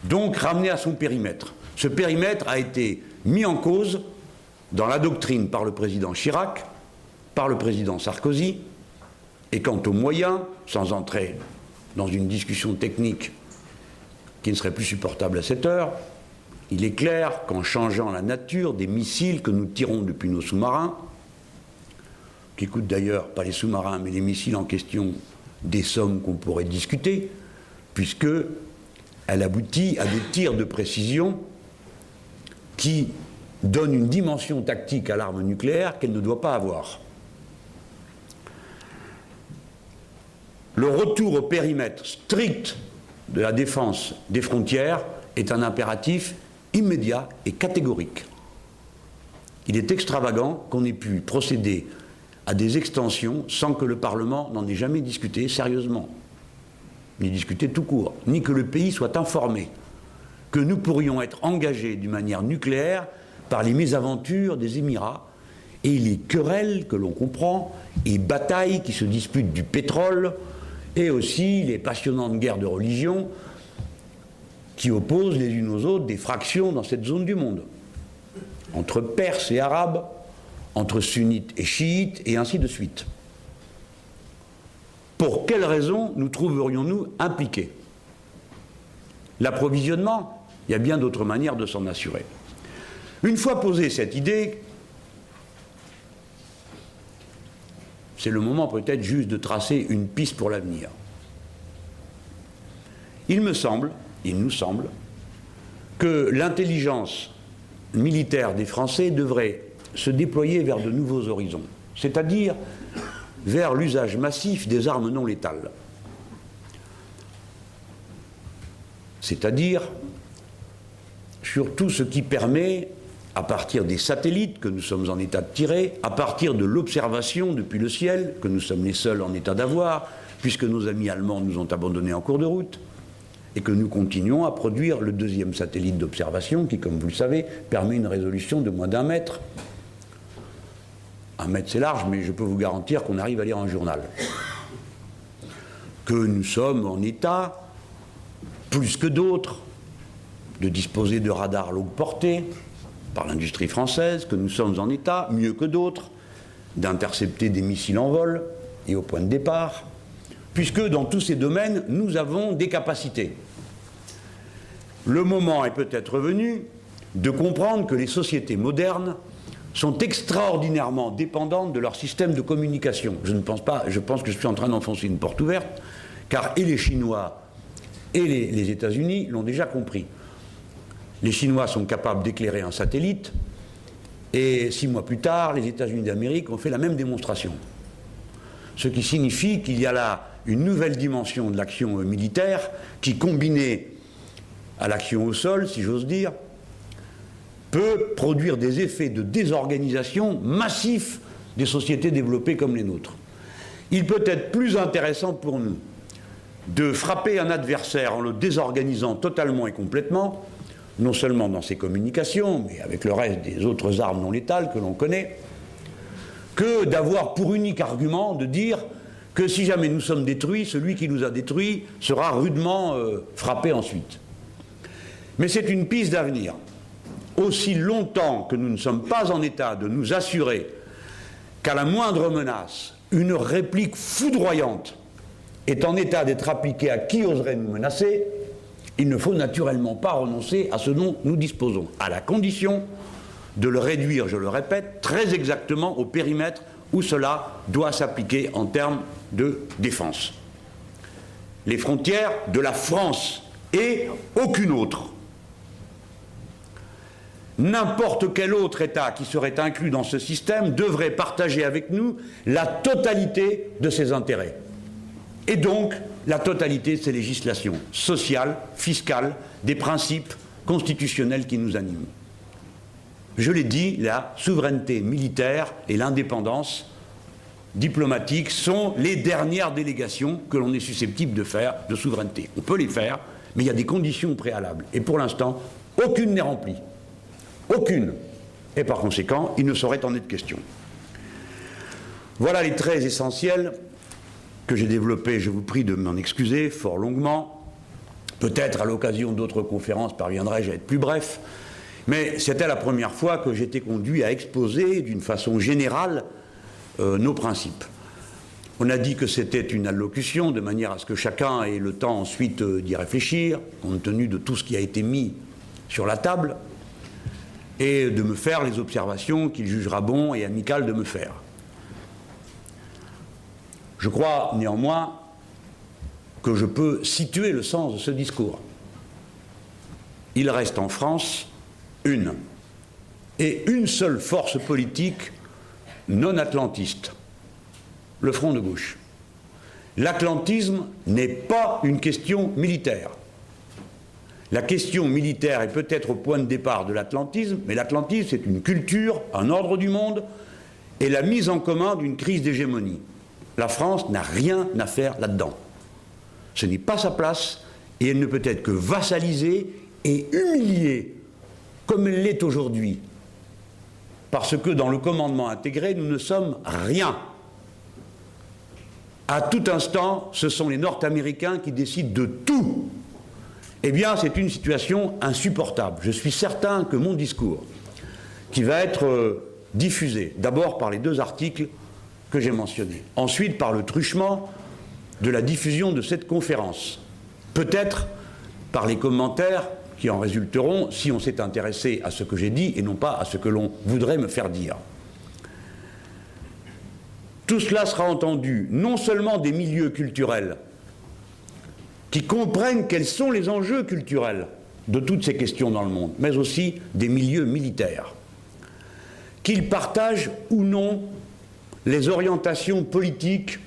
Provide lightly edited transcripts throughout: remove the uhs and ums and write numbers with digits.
donc ramené à son périmètre. Ce périmètre a été mis en cause dans la doctrine par le président Chirac, par le président Sarkozy, et quant aux moyens, sans entrer dans une discussion technique qui ne serait plus supportable à cette heure, il est clair qu'en changeant la nature des missiles que nous tirons depuis nos sous-marins, qui coûtent d'ailleurs, pas les sous-marins, mais les missiles en question, des sommes qu'on pourrait discuter, puisqu'elle aboutit à des tirs de précision qui donnent une dimension tactique à l'arme nucléaire qu'elle ne doit pas avoir. Le retour au périmètre strict de la défense des frontières est un impératif immédiat et catégorique. Il est extravagant qu'on ait pu procéder à des extensions sans que le Parlement n'en ait jamais discuté sérieusement, ni discuté tout court, ni que le pays soit informé que nous pourrions être engagés d'une manière nucléaire par les mésaventures des Émirats et les querelles que l'on comprend, et batailles qui se disputent du pétrole, et aussi les passionnantes guerres de religion qui opposent les unes aux autres des fractions dans cette zone du monde, entre Perses et Arabes, entre sunnites et chiites, et ainsi de suite. Pour quelles raisons nous trouverions-nous impliqués? L'approvisionnement, il y a bien d'autres manières de s'en assurer. Une fois posée cette idée, c'est le moment peut-être juste de tracer une piste pour l'avenir. Il nous semble, que l'intelligence militaire des Français devrait se déployer vers de nouveaux horizons, c'est-à-dire vers l'usage massif des armes non létales. C'est-à-dire sur tout ce qui permet, à partir des satellites que nous sommes en état de tirer, à partir de l'observation depuis le ciel, que nous sommes les seuls en état d'avoir, puisque nos amis allemands nous ont abandonnés en cours de route, et que nous continuons à produire le deuxième satellite d'observation qui, comme vous le savez, permet une résolution de moins d'1 mètre. 1 mètre c'est large, mais je peux vous garantir qu'on arrive à lire un journal. Que nous sommes en état, plus que d'autres, de disposer de radars longue portée, par l'industrie française, que nous sommes en état, mieux que d'autres, d'intercepter des missiles en vol et au point de départ, puisque dans tous ces domaines, nous avons des capacités. Le moment est peut-être venu de comprendre que les sociétés modernes sont extraordinairement dépendantes de leur système de communication. Je pense que je suis en train d'enfoncer une porte ouverte, car et les Chinois et les États-Unis l'ont déjà compris. Les Chinois sont capables d'éclairer un satellite, et 6 mois plus tard, les États-Unis d'Amérique ont fait la même démonstration. Ce qui signifie qu'il y a là une nouvelle dimension de l'action militaire qui, combinée à l'action au sol, si j'ose dire, peut produire des effets de désorganisation massifs des sociétés développées comme les nôtres. Il peut être plus intéressant pour nous de frapper un adversaire en le désorganisant totalement et complètement, non seulement dans ses communications, mais avec le reste des autres armes non létales que l'on connaît, que d'avoir pour unique argument de dire que si jamais nous sommes détruits, celui qui nous a détruits sera rudement frappé ensuite. Mais c'est une piste d'avenir. Aussi longtemps que nous ne sommes pas en état de nous assurer qu'à la moindre menace, une réplique foudroyante est en état d'être appliquée à qui oserait nous menacer, il ne faut naturellement pas renoncer à ce dont nous disposons, à la condition de le réduire, je le répète, très exactement au périmètre où cela doit s'appliquer en termes de défense. Les frontières de la France et aucune autre. N'importe quel autre État qui serait inclus dans ce système devrait partager avec nous la totalité de ses intérêts. Et donc, la totalité de ses législations sociales, fiscales, des principes constitutionnels qui nous animent. Je l'ai dit, la souveraineté militaire et l'indépendance diplomatique sont les dernières délégations que l'on est susceptible de faire de souveraineté. On peut les faire, mais il y a des conditions préalables. Et pour l'instant, aucune n'est remplie. Aucune. Et par conséquent, il ne saurait en être question. Voilà les traits essentiels que j'ai développés, je vous prie de m'en excuser fort longuement, Peut-être à l'occasion d'autres conférences parviendrai-je à être plus bref, mais c'était la première fois que j'étais conduit à exposer d'une façon générale nos principes. On a dit que c'était une allocution, de manière à ce que chacun ait le temps ensuite d'y réfléchir, compte tenu de tout ce qui a été mis sur la table, et de me faire les observations qu'il jugera bon et amical de me faire. Je crois néanmoins que je peux situer le sens de ce discours. Il reste en France une seule force politique non atlantiste, le Front de gauche. L'atlantisme n'est pas une question militaire. La question militaire est peut-être au point de départ de l'atlantisme, mais l'atlantisme, c'est une culture, un ordre du monde et la mise en commun d'une crise d'hégémonie. La France n'a rien à faire là-dedans. Ce n'est pas sa place et elle ne peut être que vassalisée et humiliée, comme elle l'est aujourd'hui. Parce que dans le commandement intégré, nous ne sommes rien. À tout instant, ce sont les Nord-Américains qui décident de tout. Eh bien, c'est une situation insupportable. Je suis certain que mon discours, qui va être diffusé, d'abord par les 2 articles que j'ai mentionnés, ensuite par le truchement de la diffusion de cette conférence, peut-être par les commentaires qui en résulteront si on s'est intéressé à ce que j'ai dit et non pas à ce que l'on voudrait me faire dire. Tout cela sera entendu non seulement des milieux culturels qui comprennent quels sont les enjeux culturels de toutes ces questions dans le monde, mais aussi des milieux militaires, qu'ils partagent ou non les orientations politiques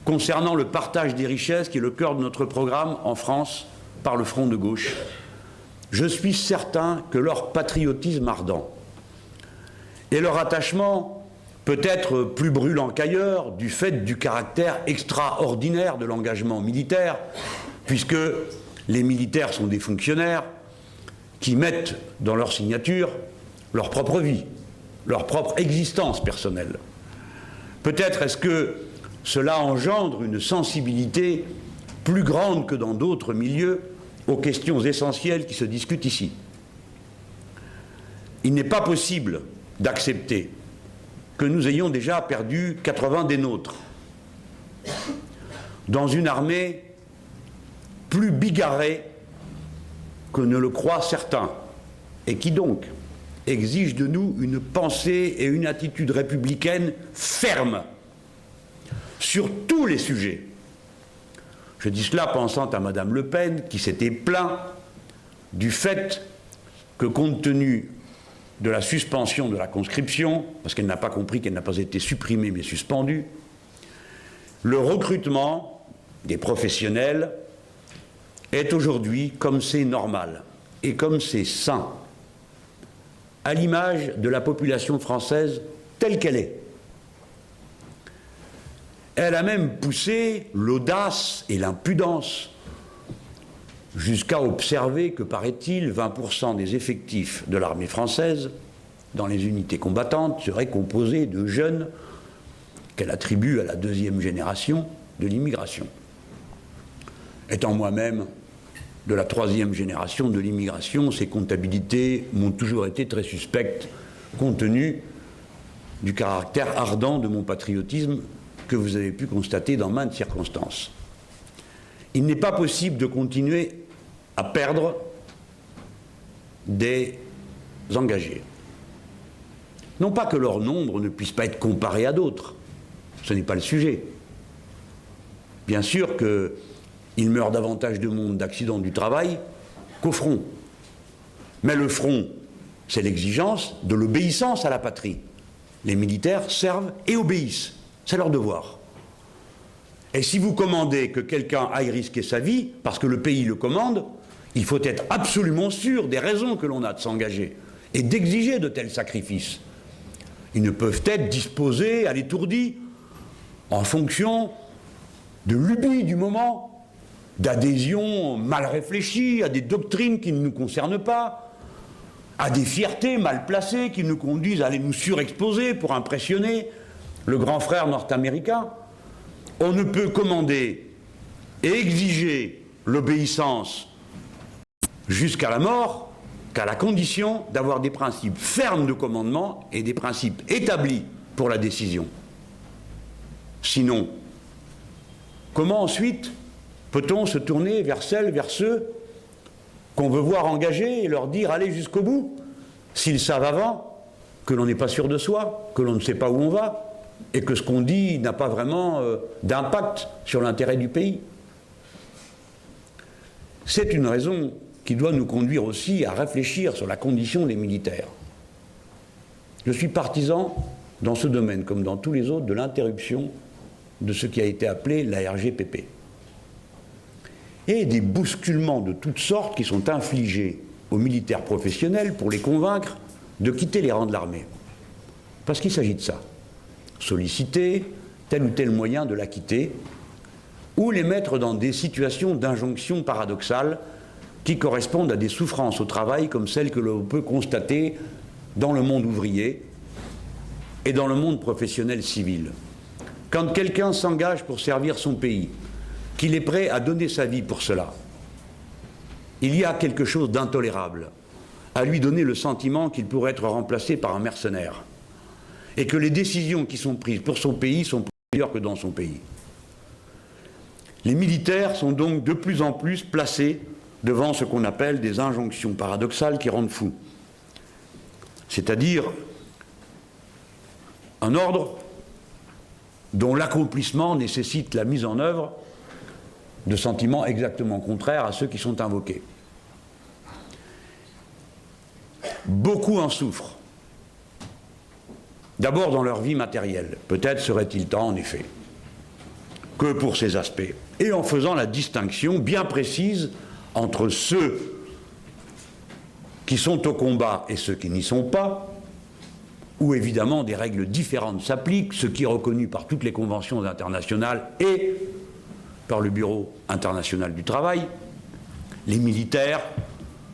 concernant le partage des richesses, qui est le cœur de notre programme en France par le Front de gauche. Je suis certain que leur patriotisme ardent et leur attachement peut-être plus brûlant qu'ailleurs du fait du caractère extraordinaire de l'engagement militaire, puisque les militaires sont des fonctionnaires qui mettent dans leur signature leur propre vie, leur propre existence personnelle. Peut-être est-ce que cela engendre une sensibilité plus grande que dans d'autres milieux aux questions essentielles qui se discutent ici. Il n'est pas possible d'accepter que nous ayons déjà perdu 80 des nôtres dans une armée plus bigarrée que ne le croient certains, et qui donc exige de nous une pensée et une attitude républicaine ferme sur tous les sujets. Je dis cela pensant à Madame Le Pen, qui s'était plaint du fait que, compte tenu de la suspension de la conscription, parce qu'elle n'a pas compris qu'elle n'a pas été supprimée mais suspendue, le recrutement des professionnels est aujourd'hui, comme c'est normal et comme c'est sain, à l'image de la population française telle qu'elle est. Elle a même poussé l'audace et l'impudence jusqu'à observer que, paraît-il, 20% des effectifs de l'armée française dans les unités combattantes seraient composés de jeunes qu'elle attribue à la 2e génération de l'immigration. Étant moi-même de la 3e génération de l'immigration, ces comptabilités m'ont toujours été très suspectes, compte tenu du caractère ardent de mon patriotisme que vous avez pu constater dans maintes circonstances. Il n'est pas possible de continuer à perdre des engagés. Non pas que leur nombre ne puisse pas être comparé à d'autres, ce n'est pas le sujet. Bien sûr qu'il meurt davantage de monde d'accidents du travail qu'au front. Mais le front, c'est l'exigence de l'obéissance à la patrie. Les militaires servent et obéissent. C'est leur devoir. Et si vous commandez que quelqu'un aille risquer sa vie, parce que le pays le commande, il faut être absolument sûr des raisons que l'on a de s'engager et d'exiger de tels sacrifices. Ils ne peuvent être disposés à l'étourdi en fonction de lubies du moment, d'adhésions mal réfléchies à des doctrines qui ne nous concernent pas, à des fiertés mal placées qui nous conduisent à aller nous surexposer pour impressionner le grand frère nord-américain. On ne peut commander et exiger l'obéissance jusqu'à la mort qu'à la condition d'avoir des principes fermes de commandement et des principes établis pour la décision. Sinon, comment ensuite peut-on se tourner vers celles, vers ceux qu'on veut voir engagés et leur dire allez jusqu'au bout, s'ils savent avant que l'on n'est pas sûr de soi, que l'on ne sait pas où on va, et que ce qu'on dit n'a pas vraiment d'impact sur l'intérêt du pays. C'est une raison qui doit nous conduire aussi à réfléchir sur la condition des militaires. Je suis partisan, dans ce domaine comme dans tous les autres, de l'interruption de ce qui a été appelé la RGPP. Et des bousculements de toutes sortes qui sont infligés aux militaires professionnels pour les convaincre de quitter les rangs de l'armée. Parce qu'il s'agit de ça. Solliciter tel ou tel moyen de la quitter, ou les mettre dans des situations d'injonction paradoxales qui correspondent à des souffrances au travail comme celles que l'on peut constater dans le monde ouvrier et dans le monde professionnel civil. Quand quelqu'un s'engage pour servir son pays, qu'il est prêt à donner sa vie pour cela, il y a quelque chose d'intolérable à lui donner le sentiment qu'il pourrait être remplacé par un mercenaire et que les décisions qui sont prises pour son pays sont meilleures que dans son pays. Les militaires sont donc de plus en plus placés devant ce qu'on appelle des injonctions paradoxales qui rendent fou. C'est-à-dire un ordre dont l'accomplissement nécessite la mise en œuvre de sentiments exactement contraires à ceux qui sont invoqués. Beaucoup en souffrent. D'abord dans leur vie matérielle. Peut-être serait-il temps, en effet, que pour ces aspects, et en faisant la distinction bien précise entre ceux qui sont au combat et ceux qui n'y sont pas, où évidemment des règles différentes s'appliquent, ce qui est reconnu par toutes les conventions internationales et par le Bureau international du travail. Les militaires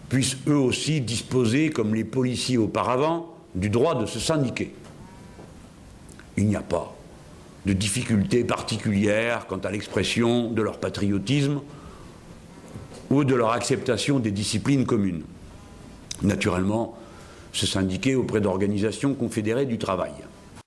puissent eux aussi disposer, comme les policiers auparavant, du droit de se syndiquer. Il n'y a pas de difficultés particulières quant à l'expression de leur patriotisme ou de leur acceptation des disciplines communes. Naturellement, se syndiquer auprès d'organisations confédérées du travail.